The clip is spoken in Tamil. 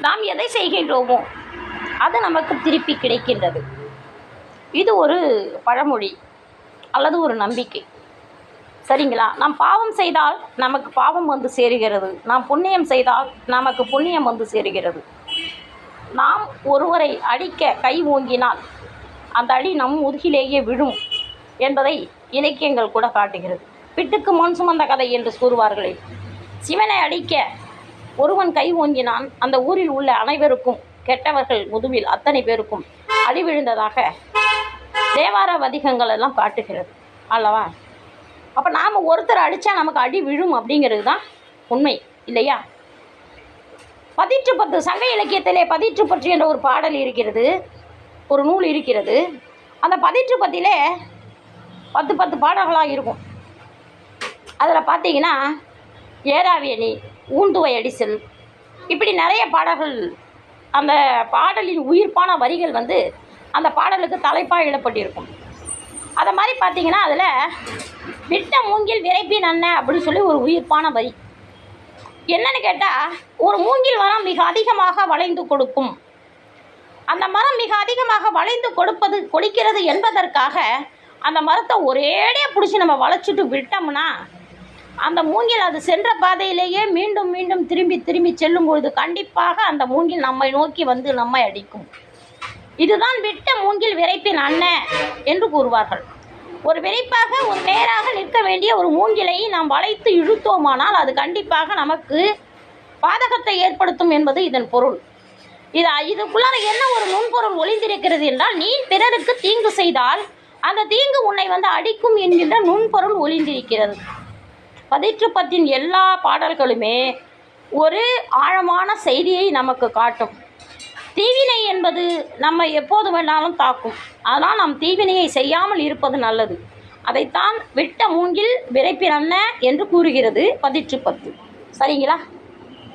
நாம் எதை செய்கின்றோமோ அது நமக்கு திருப்பி கிடைக்கின்றது. இது ஒரு பழமொழி அல்லது ஒரு நம்பிக்கை. சரிங்களா? நாம் பாவம் செய்தால் நமக்கு பாவம் வந்து சேருகிறது, நாம் புண்ணியம் செய்தால் நமக்கு புண்ணியம் வந்து சேருகிறது. நாம் ஒருவரை அடிக்க கை ஓங்கினால் அந்த அடி நம் முதுகிலேயே விழும் என்பதை இலக்கியங்கள் கூட காட்டுகிறது. பிட்டுக்கு மண் சுமந்த கதை என்று கூறுவார்களே, சிவனை அடிக்க ஒருவன் கை ஓங்கினான், அந்த ஊரில் உள்ள அனைவருக்கும், கெட்டவர்கள் முதுவில் அத்தனை பேருக்கும் அடி விழுந்ததாக தேவார பதிகங்கள் எல்லாம் காட்டுகிறது அல்லவா? அப்போ நாம் ஒருத்தர் அடித்தா நமக்கு அடி விழும் அப்படிங்கிறது தான் உண்மை இல்லையா? பதிற்று பத்து, சங்க இலக்கியத்திலே பதிற்று பற்றி என்ற ஒரு பாடல் இருக்கிறது, ஒரு நூல் இருக்கிறது. அந்த பதிற்று பத்திலே 10 பாடல்களாக இருக்கும். அதில் பார்த்தீங்கன்னா ஏராவியணி, ஊந்துவை அடிசல், இப்படி நிறைய பாடல்கள். அந்த பாடலின் உயிர்ப்பான வரிகள் வந்து அந்த பாடலுக்கு தலைப்பாக இடப்பட்டிருக்கும். அதை மாதிரி பார்த்தீங்கன்னா அதில் விட்ட மூங்கில் விரைப்பின் அண்ணன் அப்படின்னு சொல்லி ஒரு உயிர்ப்பான வரி. என்னன்னு கேட்டால், ஒரு மூங்கில் மரம் மிக அதிகமாக வளைந்து கொடுக்கும். அந்த மரம் மிக அதிகமாக வளைந்து கொடுக்கிறது என்பதற்காக அந்த மரத்தை ஒரேடியாக பிடிச்சி நம்ம வளைச்சிட்டு விட்டோம்னா அந்த மூங்கில் அது சென்ற பாதையிலேயே மீண்டும் மீண்டும் திரும்பி செல்லும் பொழுது கண்டிப்பாக அந்த மூங்கில் நம்மை நோக்கி வந்து நம்மை அடிக்கும். இதுதான் விட்ட மூங்கில் விரைப்பின் அண்ணன் என்று கூறுவார்கள். ஒரு விரைப்பாக ஒரு நேராக நிற்க வேண்டிய ஒரு மூங்கிலை நாம் வளைத்து இழுத்தோமானால் அது கண்டிப்பாக நமக்கு பாதகத்தை ஏற்படுத்தும் என்பது இதன் பொருள். இதுக்குள்ளார என்ன ஒரு நுண்பொருள் ஒளிந்திருக்கிறது என்றால், நீ பிறருக்கு தீங்கு செய்தால் அந்த தீங்கு உன்னை வந்து அடிக்கும் என்கின்ற நுண்பொருள் ஒளிந்திருக்கிறது. பதிற்று பத்தின் எல்லா பாடல்களுமே ஒரு ஆழமான செய்தியை நமக்கு காட்டும். தீவினை என்பது நம்ம எப்போது வேணாலும் தாக்கும். அதனால் நாம் தீவினையை செய்யாமல் இருப்பது நல்லது. அதைத்தான் விட்ட மூங்கில் விரைப்பின் அண்ணன் என்று கூறுகிறது பதிற்று பத்து. சரிங்களா?